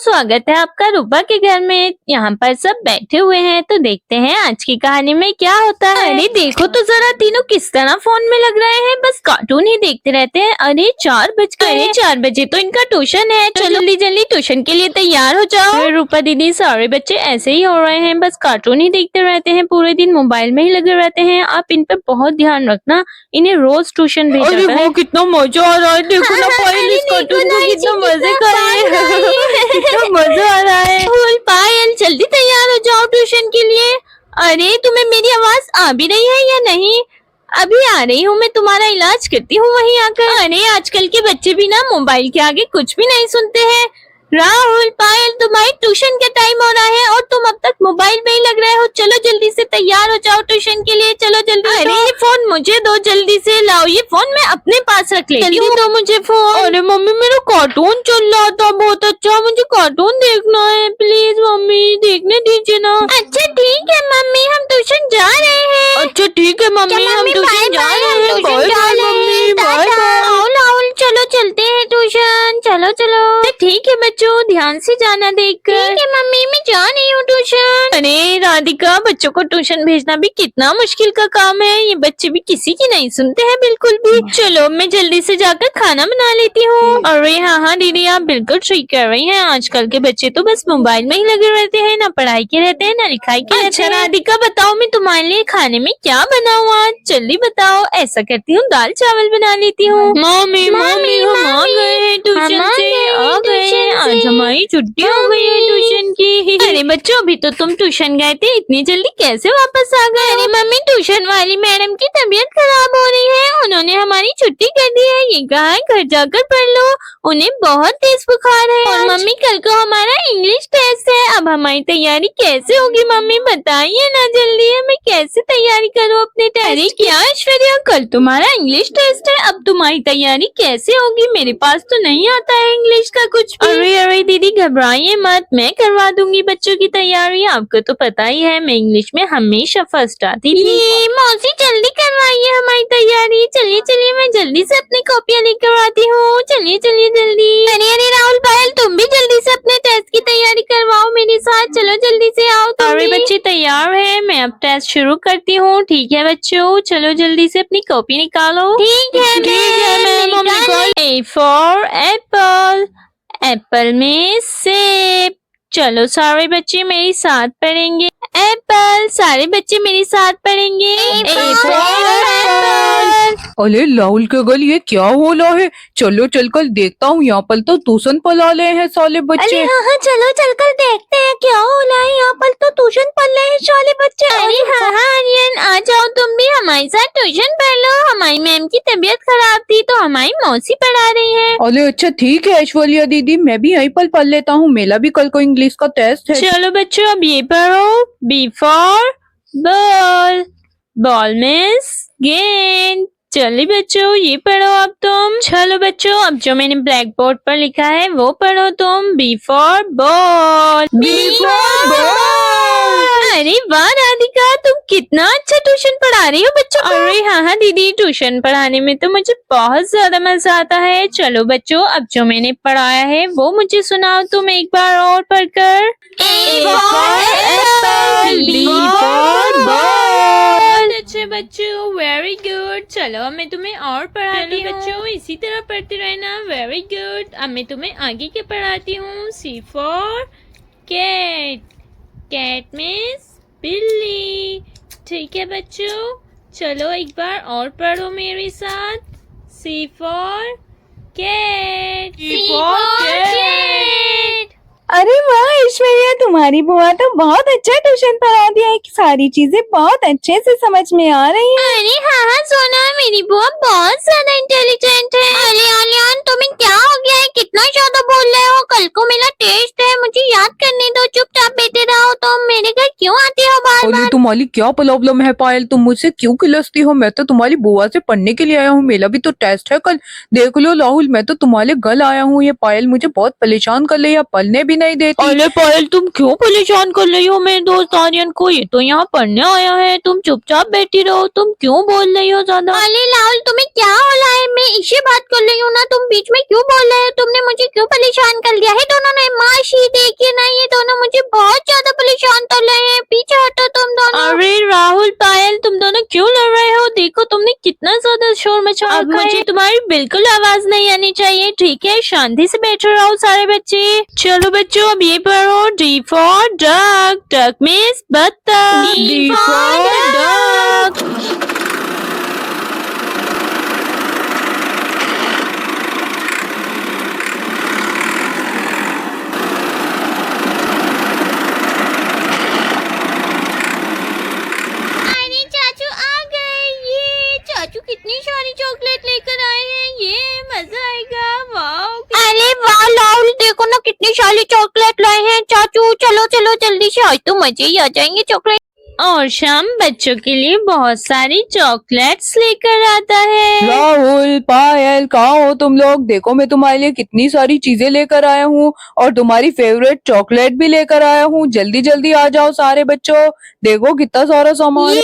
स्वागत है आपका रूपा के घर में। यहाँ पर सब बैठे हुए हैं तो देखते हैं आज की कहानी में क्या होता है। अरे देखो तो जरा, तीनों किस तरह फोन में लग रहे हैं, बस कार्टून ही देखते रहते हैं। अरे 4 बज गए। अरे 4 बजे तो इनका ट्यूशन है, चलो जल्दी जल्दी ट्यूशन के लिए तैयार हो जाओ। रूपा दीदी, सारे बच्चे ऐसे ही हो रहे हैं, बस कार्टून ही देखते रहते हैं, पूरे दिन मोबाइल में ही लगे रहते हैं। आप इन पे बहुत ध्यान रखना, इन्हें रोज ट्यूशन भेजा करें। अरे वो कितना मजा आ रहा है, देखो ना पायल इस कार्टून को कितना मजे कर रही है। कितना मजा आ रहा है। पायल जल्दी तैयार हो जाओ ट्यूशन के लिए। अरे तुम्हें मेरी आवाज आ भी रही है या नहीं? अभी आ रही हूँ, मैं तुम्हारा इलाज करती हूँ वहीं आकर। अरे आजकल के बच्चे भी ना मोबाइल के आगे कुछ भी नहीं सुनते हैं। राहुल, पायल, तुम्हारी ट्यूशन का टाइम हो रहा है और तुम अब तक मोबाइल में ही लग रहे हो। चलो जल्दी से तैयार हो जाओ ट्यूशन के लिए, चलो जल्दी। अरे ये फोन मुझे दो, जल्दी से लाओ ये फोन, मैं अपने पास रख लेती हूँ। दो मुझे फोन। अरे मम्मी, मेरा कार्टून चल रहा था बहुत अच्छा, मुझे कार्टून देखना है, प्लीज मम्मी देखने दीजिए ना। अच्छा ठीक है मम्मी, हम ट्यूशन जा रहे हैं। अच्छा ठीक है मम्मी, हम ट्यूशन जा रहे हैं। बाय बाय मम्मी, बाय बाय। राहुल चलो चलते हैं ट्यूशन, चलो चलो। ठीक है बच्चों, ध्यान से जाना देखकर। ठीक है मम्मी, मैं जा रही हूँ ट्यूशन। अरे राधिका, बच्चों को ट्यूशन भेजना भी कितना मुश्किल का काम है, ये बच्चे भी किसी की नहीं सुनते हैं बिल्कुल भी। चलो मैं जल्दी से जाकर खाना बना लेती हूँ। अरे हाँ दीदी, आप बिल्कुल ठीक कर रही हैं, आजकल के बच्चे तो बस मोबाइल में ही लगे रहते हैं, ना पढ़ाई के रहते हैं ना लिखाई के रहते हैं। राधिका बताओ, मैं तुम्हारे लिए खाने में क्या बनाऊँ आज, जल्दी बताओ। ऐसा करती हूँ, दाल चावल बना लेती हूँ। मम्मी मम्मी, हम आ गए हैं ट्यूशन से, आ गए हैं, आज हमारी छुट्टी हो गई है ट्यूशन की। अरे बच्चों, अभी तो तुम ट्यूशन गए थे, इतनी जल्दी कैसे वापस आ गए? अरे मम्मी, ट्यूशन वाली मैडम की तबीयत खराब हो रही है, उन्होंने हमारी छुट्टी कर दी है। ये कहा है घर जाकर पढ़ लो, उन्हें बहुत तेज बुखार है। और मम्मी कल को हमारा इंग्लिश टेस्ट है, अब हमारी तैयारी कैसे होगी मम्मी, बताइए ना जल्दी, मैं कैसे तैयारी करूँ अपने टेस्ट? अरे क्या ऐश्वर्या, कल तुम्हारा इंग्लिश टेस्ट है, अब तुम्हारी तैयारी कैसे होगी? मेरे पास तो नहीं आता है इंग्लिश का कुछ भी। अरे दीदी घबराइए मत, मैं करवा दूंगी बच्चों की तैयारी। आपको तो पता ही है मैं इंग्लिश में हमेशा फर्स्ट आती थी। मौसी जल्दी करवाइए हमारी तैयारी, चलिए चलिए, मैं जल्दी से अपनी कॉपियाँ लेकर आती हूँ, चलिए चलिए जल्दी। अरे राहुल, पायल, तुम भी जल्दी से अपने टेस्ट की तैयारी करवाओ मेरे साथ, चलो जल्दी से आओ। अरे बच्चे तैयार है, मैं अब टेस्ट शुरू करती हूँ। ठीक है बच्चों, चलो जल्दी से अपनी कॉपी निकालो। ठीक है ma'am, A for apple, Apple में सेब। चलो सारे बच्चे मेरे साथ पढ़ेंगे एप्पल, सारे बच्चे मेरे साथ पढ़ेंगे A for apple। अरे राहुल के गल, ये क्या हो रहा है? चलो चलकर देखता हूँ, यहाँ पर तो ट्यूशन पढ़ा रहे हैं साले बच्चे। हाँ चलो चलकर देखते हैं क्या हो रहा है, यहाँ पर तो ट्यूशन पढ़ रहे हैं साले बच्चे। अरे हाँ आर्यन, आ जाओ तुम भी हमारे साथ ट्यूशन पढ़ लो, हमारी मैम की तबीयत खराब थी तो हमारी मौसी पढ़ा रही है। अरे अच्छा ठीक है ऐश्वर्या दीदी, मैं भी यहीं पर पढ़ लेता हूँ, मेरा भी कल को इंग्लिश का टेस्ट है। चलो बच्चों, अब ये पढ़ो, B for ball, ball means गेंद। चलिए बच्चों, ये पढ़ो अब तुम। चलो बच्चों, अब जो मैंने ब्लैक बोर्ड पर लिखा है वो पढ़ो तुम, B for बॉल। अरे वाह राधिका, तुम कितना अच्छा ट्यूशन पढ़ा रही हो बच्चों को। अरे हाँ दीदी, ट्यूशन पढ़ाने में तो मुझे बहुत ज्यादा मजा आता है। चलो बच्चों, अब जो मैंने पढ़ाया है वो मुझे सुनाओ तुम एक बार और पढ़कर। A for apple, B for ball। अच्छे बच्चों, वेरी गुड। चलो अब मैं तुम्हें और पढ़ाती हूँ। बच्चों इसी तरह पढ़ते रहना, वेरी गुड। अब मैं तुम्हें आगे के पढ़ाती हूँ। C for cat, cat means बिल्ली। ठीक है बच्चों, चलो एक बार और पढ़ो मेरे साथ। C for cat, C for cat। अरे वाह ऐश्वर्या, तुम्हारी बुआ तो बहुत अच्छा ट्यूशन पढ़ा दिया है, सारी चीजें बहुत अच्छे से समझ में आ रही हैं। अरे हाँ सोना, मेरी बुआ बहुत ज्यादा इंटेलिजेंट है। अरे आलियान, तुम्हें क्या हो गया है, कितना ज्यादा बोल रहे हो? कल को मेरा टेस्ट है, मुझे याद करने दो, चुपचाप बैठे रहो। तुम मेरे घर क्यों आते हो बार बार अरे तुम्हारी क्या प्रॉब्लम है पायल, तुम मुझसे क्यों खिलसती हो? मैं तो तुम्हारी बुआ से पढ़ने के लिए आया हूँ, मेरा भी तो टेस्ट है कल। देख लो राहुल, मैं तो तुम्हारे गल आया हूँ, ये पायल मुझे बहुत परेशान कर रही है, पढ़ने भी नहीं देती। अरे पायल तुम क्यों परेशान कर रही हो मेरे दोस्त आर्यन को? ये तो यहाँ पढ़ने आया है, तुम चुपचाप बैठी रहो। तुम क्यों बोल रही हो ज्यादा? अरे राहुल तुम्हें क्या हो रहा है? मैं इसी बात कर रही हूँ ना, तुम बीच में क्यों बोल रहे हो? तुमने मुझे क्यों परेशान कर दिया है? दोनों ने माशी देखिए ना, ये दोनों मुझे बहुत ज्यादा परेशान कर रहे हैं। पीछे हटो तुम दोनों। अरे राहुल पायल तुम दोनों क्यों लड़ रहे हो? देखो तुमने कितना ज्यादा शोर मचा रखा है। मुझे तुम्हारी बिल्कुल आवाज नहीं आनी चाहिए, ठीक है? शांति से बैठे रहो सारे बच्चे। चलो बच्चों अब ये पढ़ो, D for duck. Duck means बत्तख। D for duck। अरे चाचू आ गए। ये चाचू कितनी सारी चॉकलेट लेकर आए हैं, ये मजा आएगा। वाह अरे वाह राहुल देखो ना कितनी सारी चॉकलेट लाए हैं चाचू। चलो चलो जल्दी से, आज तो मजे ही आ जाएंगे चॉकलेट। और शाम बच्चों के लिए बहुत सारी चॉकलेट्स लेकर आता है। राहुल पायल कहाँ हो तुम लोग? देखो मैं तुम्हारे लिए कितनी सारी चीजें लेकर आया हूँ और तुम्हारी फेवरेट चॉकलेट भी लेकर आया हूँ। जल्दी जल्दी आ जाओ सारे बच्चों, देखो कितना सारा सामान है।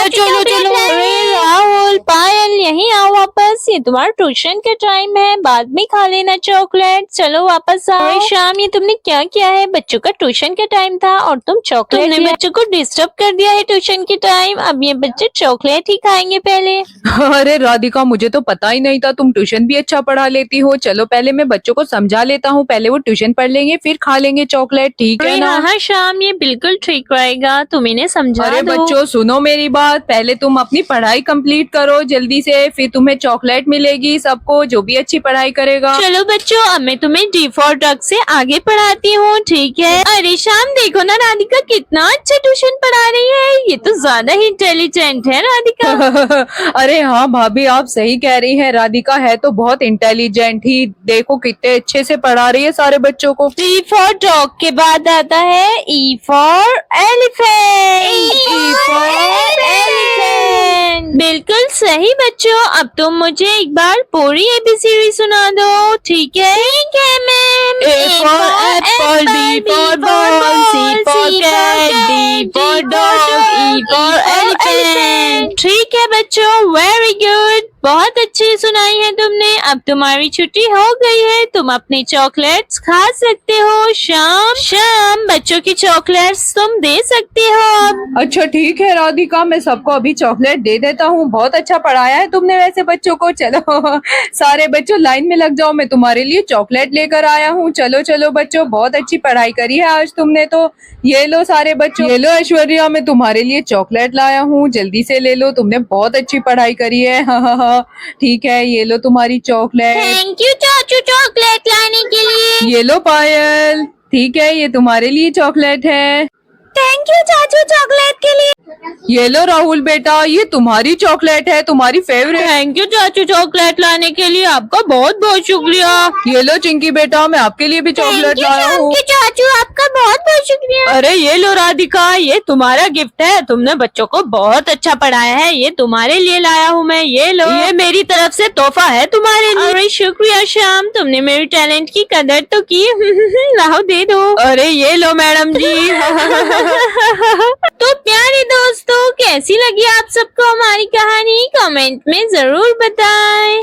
चलो चलो। अरे राहुल पायल यहीं आओ वापस, ये तुम्हारा ट्यूशन का टाइम है, बाद में खा लेना चॉकलेट। चलो वापस आओ। अरे शाम ये तुमने क्या किया है? बच्चों का ट्यूशन का टाइम था और तुम चॉकलेट, तुमने बच्चों को डिस्टर्ब कर दिया है ट्यूशन के टाइम। अब ये बच्चे चॉकलेट ही खाएंगे पहले। अरे राधिका मुझे तो पता ही नहीं था, तुम ट्यूशन भी अच्छा पढ़ा लेती हो। चलो पहले मैं बच्चों को समझा लेता हूँ, पहले वो ट्यूशन पढ़ लेंगे फिर खा लेंगे चॉकलेट, ठीक है ना? हाँ शाम ये बिल्कुल ठीक रहेगा, तुम इन्हें समझा अरे दो। बच्चों सुनो मेरी बात, पहले तुम अपनी पढ़ाई कंप्लीट करो जल्दी से, फिर तुम्हें चॉकलेट मिलेगी सबको जो भी अच्छी पढ़ाई करेगा। चलो बच्चों अब मैं तुम्हें डी फॉर डक से आगे पढ़ाती हूँ, ठीक है? अरे शाम देखो ना राधिका कितना अच्छा ट्यूशन पढ़ा रही है, ये तो ज्यादा ही इंटेलिजेंट है राधिका। अरे हाँ भाभी आप सही कह रही हैं, राधिका है तो बहुत इंटेलिजेंट ही, देखो कितने अच्छे से पढ़ा रही है सारे बच्चों को। डी फॉर डॉग के बाद आता है ई फॉर एलिफेंट। बिल्कुल सही बच्चों, अब तुम मुझे एक बार पूरी एबीसीडी सुना दो, ठीक है? ठीक है ma'am. A for apple, B for ball, C for cat, D for dog, E for elephant। ठीक है बच्चों, वेरी गुड, बहुत अच्छी सुनाई है तुमने। अब तुम्हारी छुट्टी हो गई है, तुम अपनी चॉकलेट्स खा सकते हो। शाम शाम बच्चों की चॉकलेट्स तुम दे सकते हो अब। अच्छा ठीक है राधिका, मैं सबको अभी चॉकलेट दे देता हूँ, बहुत अच्छा पढ़ाया है तुमने वैसे बच्चों को। चलो सारे बच्चों लाइन में लग जाओ, मैं तुम्हारे लिए चॉकलेट लेकर आया हूँ। चलो चलो बच्चों, बहुत अच्छी पढ़ाई करी है आज तुमने तो। ये लो सारे बच्चों, ये लो ऐश्वर्या, मैं तुम्हारे लिए चॉकलेट लाया हूँ, जल्दी से ले लो, तुमने बहुत अच्छी पढ़ाई करी है। हाँ ठीक है, ये लो तुम्हारी चॉकलेट। थैंक यू चाचू चॉकलेट लाने के लिए। ये लो पायल, ठीक है ये तुम्हारे लिए चॉकलेट है। थैंक यू चाचू चॉकलेट के लिए। ये लो राहुल बेटा, ये तुम्हारी चॉकलेट है, तुम्हारी फेवरेट। थैंक यू चाचू चॉकलेट लाने के लिए, आपका बहुत बहुत शुक्रिया। ये लो चिंकी बेटा, मैं आपके लिए भी चॉकलेट लाया हूँ। चाचू आपका बहुत बहुत शुक्रिया। अरे ये लो राधिका, ये तुम्हारा गिफ्ट है, तुमने बच्चों को बहुत अच्छा पढ़ाया है, ये तुम्हारे लिए लाया हूँ मैं। ये लो, ये मेरी तरफ से तोहफा है तुम्हारे लिए। अरे शुक्रिया श्याम, तुमने मेरी टैलेंट की कदर तो की। लाओ दे दो। अरे ये लो मैडम जी। तो प्यारे दोस्तों कैसी लगी आप सबको हमारी कहानी? कमेंट में जरूर बताएं।